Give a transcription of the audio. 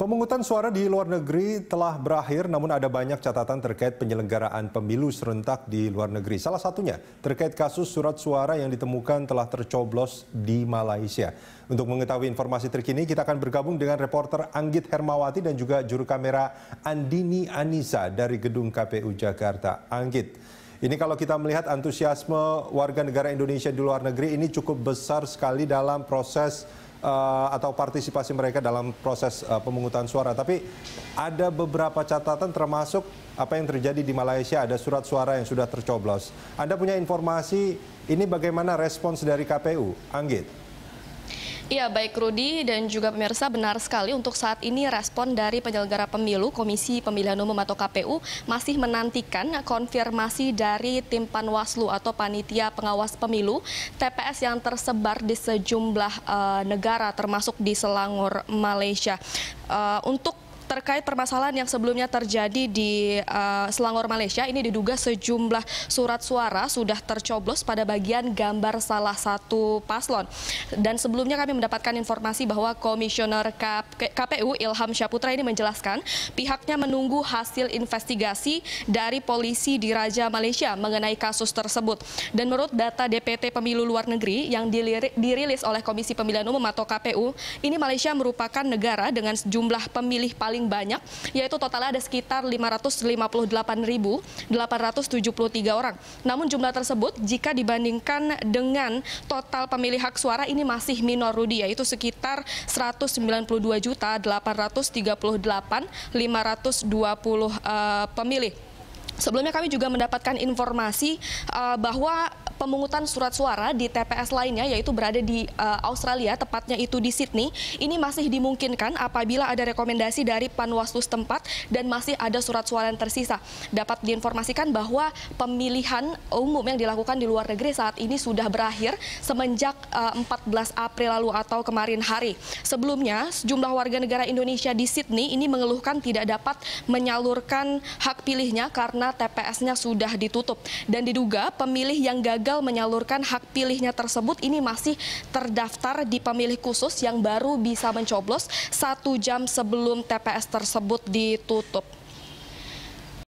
Pemungutan suara di luar negeri telah berakhir, namun ada banyak catatan terkait penyelenggaraan pemilu serentak di luar negeri. Salah satunya terkait kasus surat suara yang ditemukan telah tercoblos di Malaysia. Untuk mengetahui informasi terkini, kita akan bergabung dengan reporter Anggit Hermawati dan juga juru kamera Andini Anissa dari Gedung KPU Jakarta. Anggit, ini kalau kita melihat antusiasme warga negara Indonesia di luar negeri ini cukup besar sekali dalam proses atau partisipasi mereka dalam proses pemungutan suara. Tapi ada beberapa catatan termasuk apa yang terjadi di Malaysia, ada surat suara yang sudah tercoblos. Anda punya informasi ini bagaimana respons dari KPU, Anggit? Iya, baik Rudi dan juga pemirsa, benar sekali untuk saat ini respon dari penyelenggara pemilu Komisi Pemilihan Umum atau KPU masih menantikan konfirmasi dari tim Panwaslu atau Panitia Pengawas Pemilu TPS yang tersebar di sejumlah negara termasuk di Selangor, Malaysia. Untuk terkait permasalahan yang sebelumnya terjadi di Selangor, Malaysia, ini diduga sejumlah surat suara sudah tercoblos pada bagian gambar salah satu paslon. Dan sebelumnya kami mendapatkan informasi bahwa Komisioner KPU Ilham Syahputra ini menjelaskan pihaknya menunggu hasil investigasi dari polisi di Raja Malaysia mengenai kasus tersebut. Dan menurut data DPT Pemilu Luar Negeri yang dirilis oleh Komisi Pemilihan Umum atau KPU, ini Malaysia merupakan negara dengan jumlah pemilih paling banyak, yaitu totalnya ada sekitar 558.873 orang. Namun jumlah tersebut jika dibandingkan dengan total pemilih hak suara ini masih minor, Rudi, yaitu sekitar 192.838.520 pemilih. Sebelumnya kami juga mendapatkan informasi bahwa pemungutan surat suara di TPS lainnya, yaitu berada di Australia, tepatnya itu di Sydney, ini masih dimungkinkan apabila ada rekomendasi dari Panwaslu setempat dan masih ada surat suara yang tersisa. Dapat diinformasikan bahwa pemilihan umum yang dilakukan di luar negeri saat ini sudah berakhir semenjak 14 April lalu atau kemarin hari. Sebelumnya, sejumlah warga negara Indonesia di Sydney ini mengeluhkan tidak dapat menyalurkan hak pilihnya karena TPS-nya sudah ditutup. Dan diduga pemilih yang gagal menyalurkan hak pilihnya tersebut ini masih terdaftar di pemilih khusus yang baru bisa mencoblos 1 jam sebelum TPS tersebut ditutup.